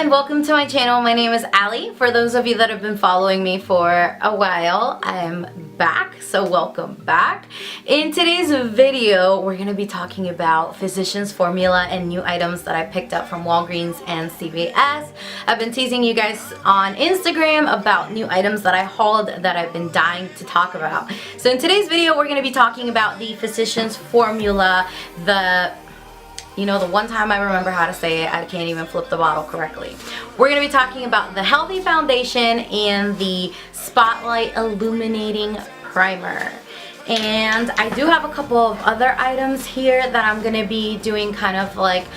and welcome to my channel. My name is Allie. For those of you that have been following me for a while, I'm back, so welcome back. In today's video, we're going to be talking about Physicians Formula and new items that I picked up from Walgreens and CVS. I've been teasing you guys on Instagram about new items that I hauled that I've been dying to talk about. So in today's video, we're going to be talking about the Physicians Formula, the one time I remember how to say it, I can't even flip the bottle correctly. We're going to be talking about the Healthy Foundation and the Spotlight Illuminating Primer. And I do have a couple of other items here that I'm going to be doing kind of like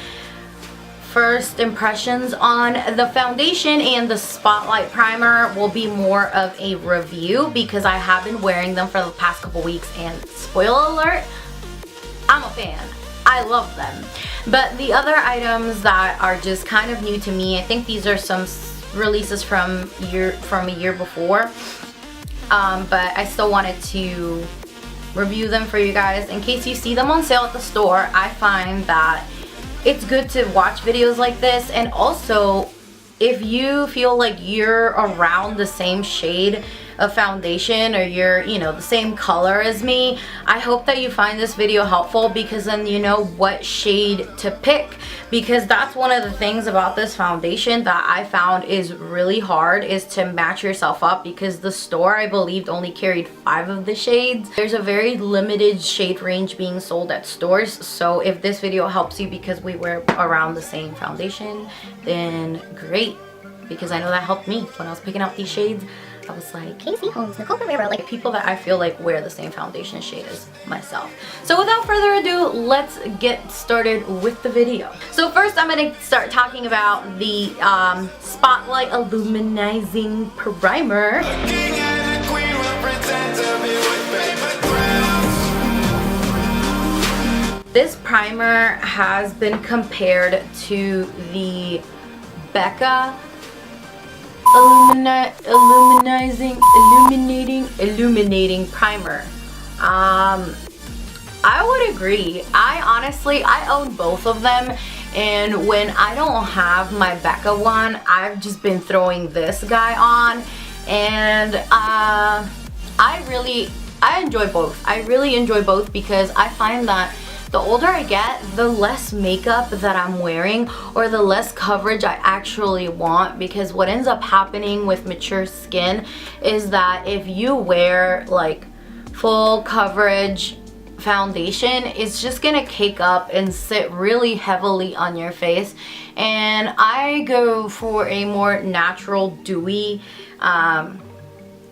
first impressions on. The foundation and the Spotlight Primer will be more of a review because I have been wearing them for the past couple weeks, and spoiler alert, I'm a fan. I love them. But the other items that are just kind of new to me, I think these are some releases from a year before, but I still wanted to review them for you guys in case you see them on sale at the store. I find that it's good to watch videos like this, and also if you feel like you're around the same shade of foundation, or you're the same color as me, I hope that you find this video helpful, because then you know what shade to pick. Because that's one of the things about this foundation that I found is really hard, is to match yourself up, because the store I believed only carried 5 of the shades. There's a very limited shade range being sold at stores, so if this video helps you because we wear around the same foundation, then great, because I know that helped me when I was picking out these shades. I was like, Casey Holmes, Nicole Guerrero, like people that I feel like wear the same foundation shade as myself. So without further ado, let's get started with the video. So first I'm going to start talking about the Spotlight Illuminating Primer. This primer has been compared to the Becca Illuminating Primer. I would agree. I own both of them, and when I don't have my Becca one, I've just been throwing this guy on, and I enjoy both. I really enjoy both because I find that the older I get, the less makeup that I'm wearing, or the less coverage I actually want, because what ends up happening with mature skin is that if you wear like full coverage foundation, it's just gonna cake up and sit really heavily on your face, and I go for a more natural, dewy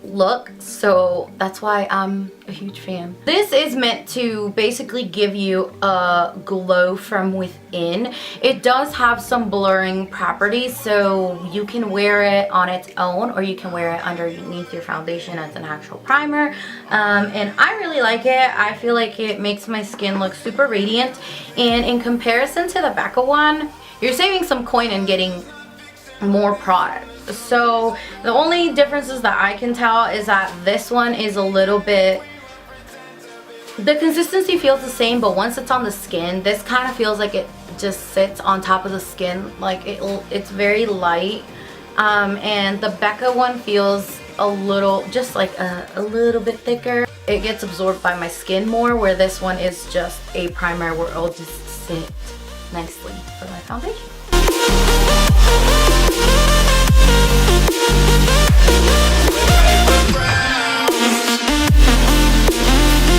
look, so that's why I'm a huge fan. This is meant to basically give you a glow from within. It does have some blurring properties, so you can wear it on its own, or you can wear it underneath your foundation as an actual primer, and I really like it. I feel like it makes my skin look super radiant, and in comparison to the Becca one, you're saving some coin and getting more product. So the only differences that I can tell is that this one is a little bit, the consistency feels the same, but once it's on the skin, this kind of feels like it just sits on top of the skin, like it's very light, and the Becca one feels a little, just like a little bit thicker. It gets absorbed by my skin more, where this one is just a primer where it'll just sit nicely for my foundation.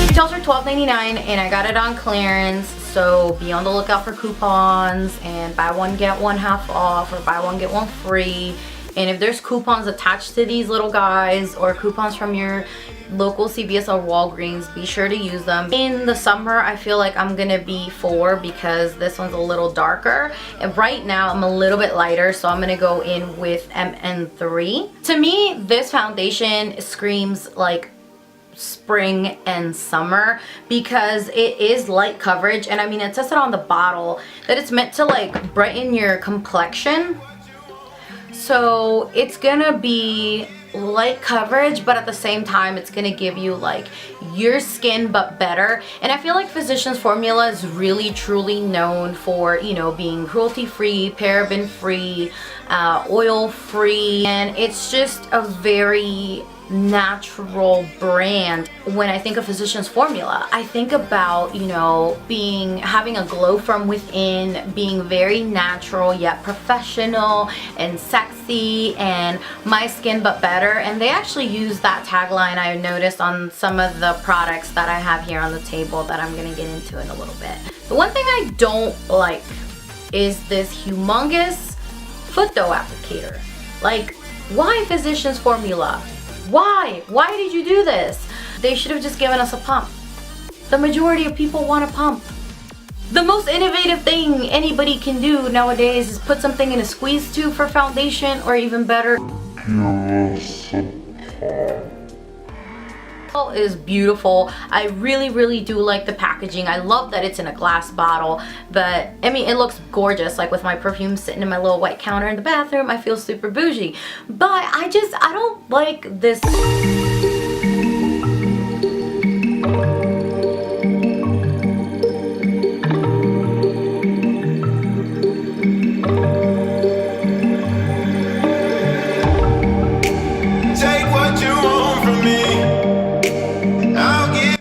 Retails for $12.99, and I got it on clearance, so be on the lookout for coupons and buy one get one half off, or buy one get one free. And if there's coupons attached to these little guys, or coupons from your local CVS or Walgreens, be sure to use them. In the summer, I feel like I'm gonna be 4 because this one's a little darker, and right now I'm a little bit lighter, so I'm gonna go in with MN3. To me, this foundation screams like spring and summer because it is light coverage, and I mean, it says it on the bottle that it's meant to like brighten your complexion. So it's gonna be light coverage, but at the same time it's gonna give you like your skin but better. And I feel like Physicians Formula is really truly known for, you know, being cruelty free, paraben free, oil free, and it's just a very natural brand. When I think of Physicians Formula, I think about, you know, having a glow from within, being very natural yet professional and sexy, and my skin but better. And they actually use that tagline, I noticed, on some of the products that I have here on the table that I'm gonna get into in a little bit. The one thing I don't like is this humongous foot dough applicator. Like, why Physicians Formula? Why? Why did you do this? They should have just given us a pump. The majority of people want a pump. The most innovative thing anybody can do nowadays is put something in a squeeze tube for foundation, or even better, is beautiful. I really do like the packaging. I love that it's in a glass bottle, but I mean, it looks gorgeous. Like with my perfume sitting in my little white counter in the bathroom, I feel super bougie. But I don't like this.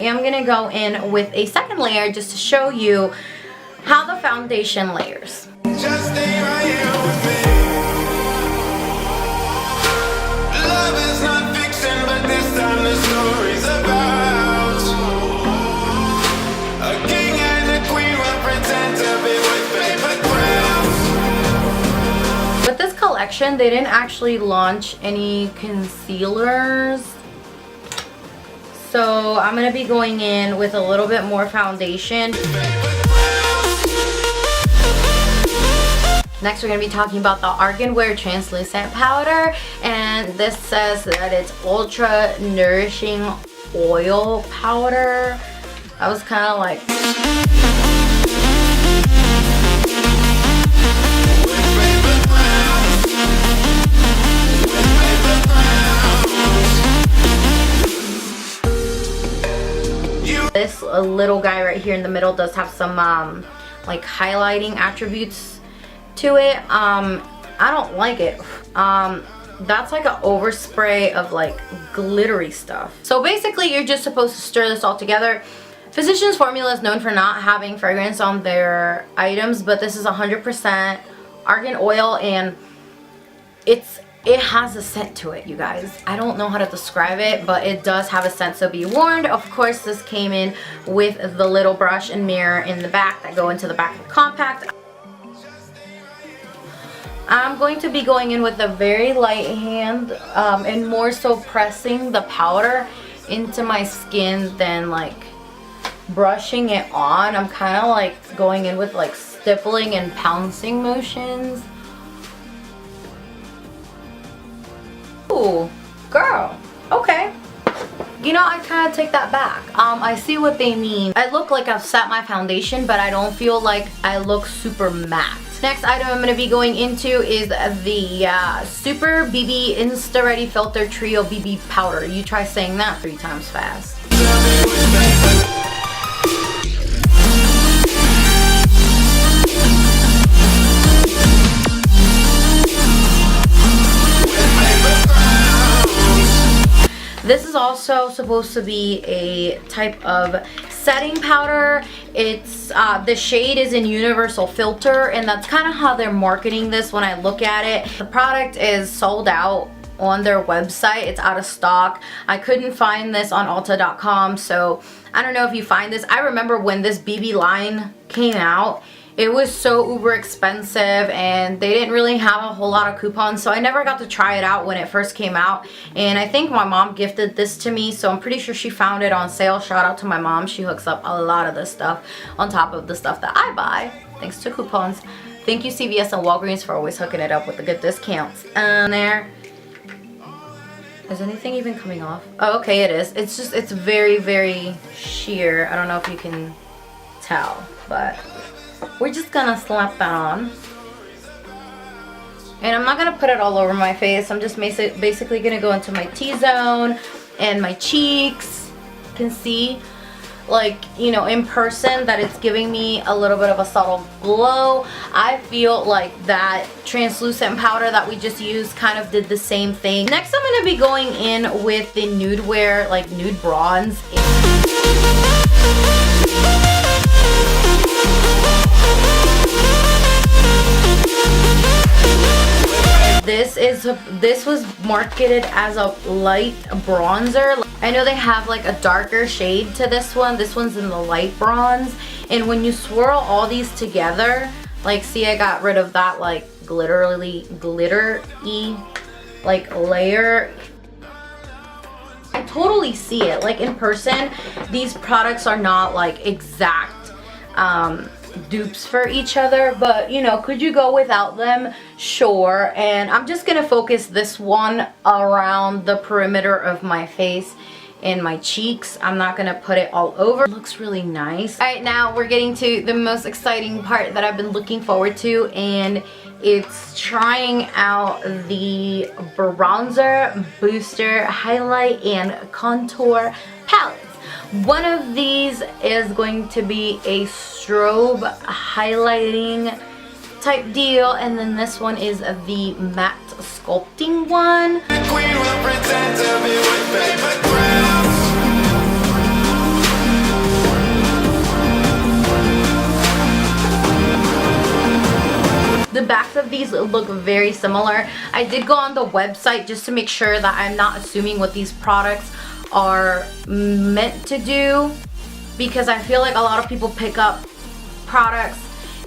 I'm gonna go in with a second layer just to show you how the foundation layers. Just stay right here with me. Love is not fiction, but this time the story's about a king and a queen will pretend to be with paper crowns. With this collection, they didn't actually launch any concealers. So I'm going to be going in with a little bit more foundation. Next, we're going to be talking about the Argan Wear Translucent Powder. And this says that it's Ultra Nourishing Oil Powder. I was kind of like... This little guy right here in the middle does have some like highlighting attributes to it. I don't like it. That's like an overspray of like glittery stuff. So basically you're just supposed to stir this all together. Physicians Formula is known for not having fragrance on their items, but this is 100% argan oil, and it has a scent to it, you guys. I don't know how to describe it, but it does have a scent, so be warned. Of course, this came in with the little brush and mirror in the back that go into the back of the compact. I'm going to be going in with a very light hand and more so pressing the powder into my skin than like brushing it on. I'm kind of like going in with like stippling and pouncing motions. Ooh, girl, okay. You know, I kind of take that back. I see what they mean. I look like I've set my foundation, but I don't feel like I look super matte. Next item I'm going to be going into is the Super BB Insta Ready Filter Trio BB Powder. You try saying that 3 times fast. This is also supposed to be a type of setting powder. It's the shade is in Universal Filter, and that's kind of how they're marketing this when I look at it. The product is sold out on their website. It's out of stock. I couldn't find this on Ulta.com, so I don't know if you find this. I remember when this BB line came out, it was so uber expensive and they didn't really have a whole lot of coupons, so I never got to try it out when it first came out. And I think my mom gifted this to me, so I'm pretty sure she found it on sale. Shout out to my mom. She hooks up a lot of this stuff on top of the stuff that I buy thanks to coupons. Thank you CVS and Walgreens for always hooking it up with the good discounts. There. Is anything even coming off? Oh, okay, it is. It's very sheer. I don't know if you can tell, but we're just gonna slap that on. And I'm not going to put it all over my face. I'm just basically going to go into my T-zone and my cheeks. You can see, like, you know, in person that it's giving me a little bit of a subtle glow. I feel like that translucent powder that we just used kind of did the same thing. Next, I'm going to be going in with the Nude Wear, like nude bronze. This was marketed as a light bronzer. I know they have like a darker shade to this one. This one's in the light bronze. And when you swirl all these together, like, see, I got rid of that like glittery like layer. I totally see it. Like in person, these products are not like exact dupes for each other, but you know, could you go without them? Sure. And I'm just gonna focus this one around the perimeter of my face and my cheeks. I'm not gonna put it all over. It looks really nice. All right, now we're getting to the most exciting part that I've been looking forward to, and it's trying out the bronzer, booster, highlight, and contour palettes. One of these is going to be a strobe highlighting type deal, and then this one is the matte sculpting one. Queen will pretend to be with paper crowns. The backs of these look very similar. I did go on the website just to make sure that I'm not assuming what these products are meant to do, because I feel like a lot of people pick up products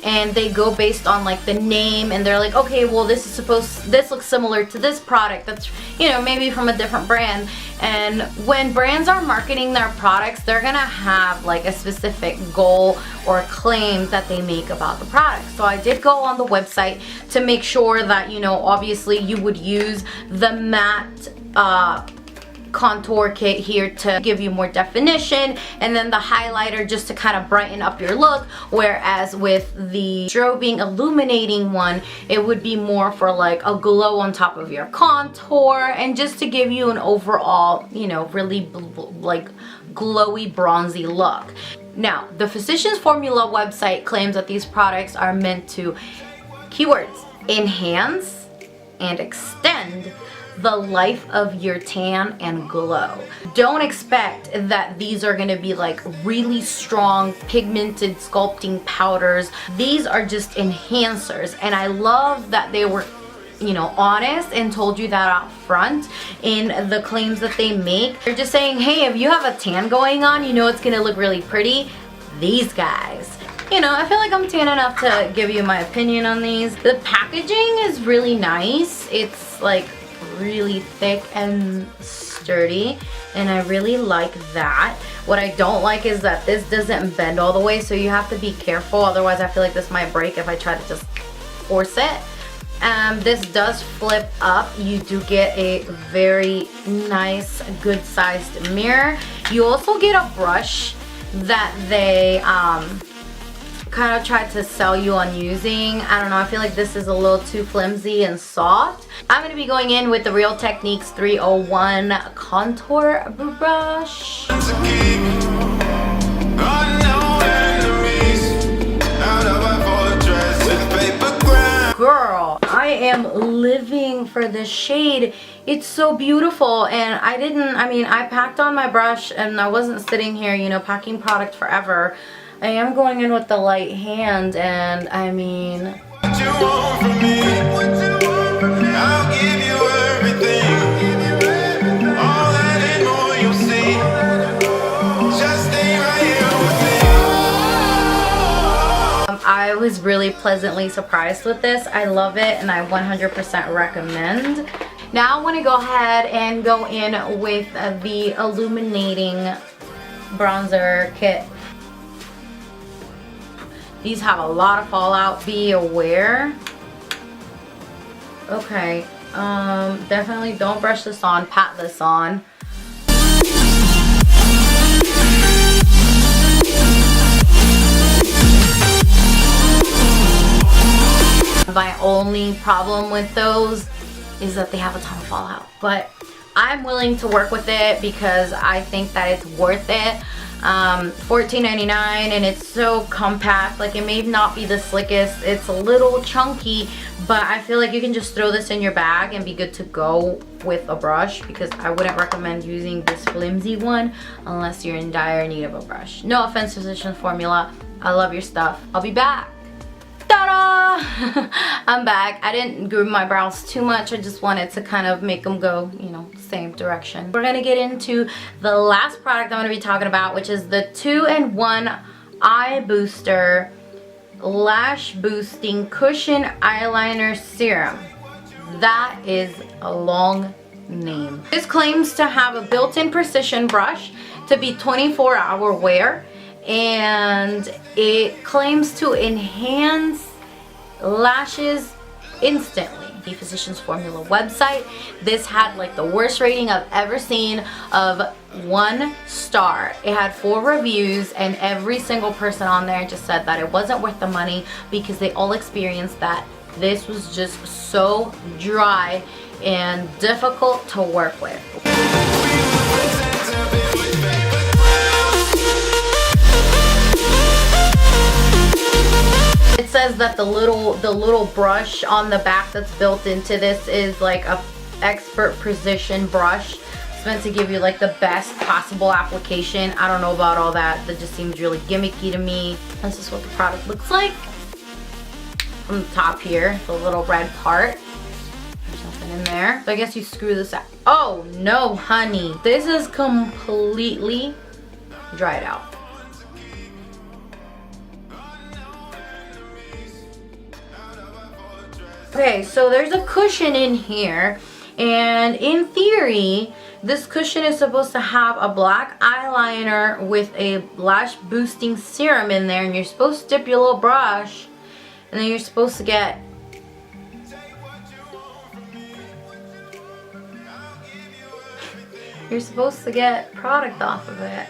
and they go based on like the name, and they're like, okay, well, this looks similar to this product that's, you know, maybe from a different brand. And when brands are marketing their products, they're gonna have like a specific goal or claim that they make about the product. So I did go on the website to make sure that, you know, obviously you would use the matte contour kit here to give you more definition, and then the highlighter just to kind of brighten up your look, whereas with the strobing illuminating one, it would be more for like a glow on top of your contour, and just to give you an overall, you know, really like glowy bronzy look. Now, the Physicians Formula website claims that these products are meant to, keywords, enhance and extend the life of your tan and glow. Don't expect that these are gonna be like really strong pigmented sculpting powders. These are just enhancers, and I love that they were, you know, honest and told you that out front in the claims that they make. They're just saying, hey, if you have a tan going on, you know it's gonna look really pretty. These guys, you know, I feel like I'm tan enough to give you my opinion on these. The packaging is really nice. It's like really thick and sturdy, and I really like that. What I don't like is that this doesn't bend all the way, so you have to be careful, otherwise I feel like this might break if I try to just force it. This does flip up. You do get a very nice, good sized mirror. You also get a brush that they kind of tried to sell you on using. I don't know, I feel like this is a little too flimsy and soft. I'm going to be going in with the Real Techniques 301 contour brush. Girl, I am living for this shade. It's so beautiful, and I packed on my brush and I wasn't sitting here, you know, packing product forever. I am going in with the light hand, and I mean, What you want from me? I'll give you everything. All that and more you'll see. Just stay right here with me. I was really pleasantly surprised with this. I love it, and I 100% recommend. Now I want to go ahead and go in with the illuminating bronzer kit. These have a lot of fallout, be aware. Okay, definitely don't brush this on, pat this on. My only problem with those is that they have a ton of fallout. But I'm willing to work with it because I think that it's worth it. $14.99, and it's so compact. Like, it may not be the slickest, it's a little chunky, but I feel like you can just throw this in your bag and be good to go with a brush, because I wouldn't recommend using this flimsy one unless you're in dire need of a brush. No offense, Physicians Formula, I love your stuff. I'll be back. Ta-da! I'm back. I didn't groom my brows too much. I just wanted to kind of make them go, you know, same direction. We're gonna get into the last product I'm gonna be talking about, which is the 2-in-1 Eye Booster Lash Boosting Cushion Eyeliner Serum. That is a long name. This claims to have a built-in precision brush to be 24-hour wear, and it claims to enhance lashes instantly. The Physicians Formula website, this had like the worst rating I've ever seen of 1 star. It had 4 reviews, and every single person on there just said that it wasn't worth the money because they all experienced that this was just so dry and difficult to work with. It says that the little brush on the back that's built into this is like a expert precision brush. It's meant to give you like the best possible application. I don't know about all that. That just seems really gimmicky to me. This is what the product looks like from the top here, the little red part. There's nothing in there. So I guess you screw this out. Oh no, honey. This is completely dried out. Okay, so there's a cushion in here, and in theory, this cushion is supposed to have a black eyeliner with a lash boosting serum in there, and you're supposed to dip your little brush, and then you're supposed to get product off of it.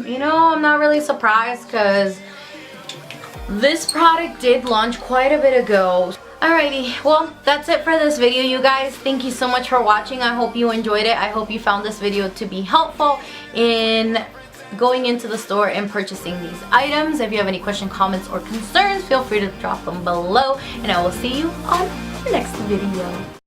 You know, I'm not really surprised because this product did launch quite a bit ago. Alrighty, well, that's it for this video, you guys. Thank you so much for watching. I hope you enjoyed it. I hope you found this video to be helpful in going into the store and purchasing these items. If you have any questions, comments, or concerns, feel free to drop them below, and I will see you on the next video.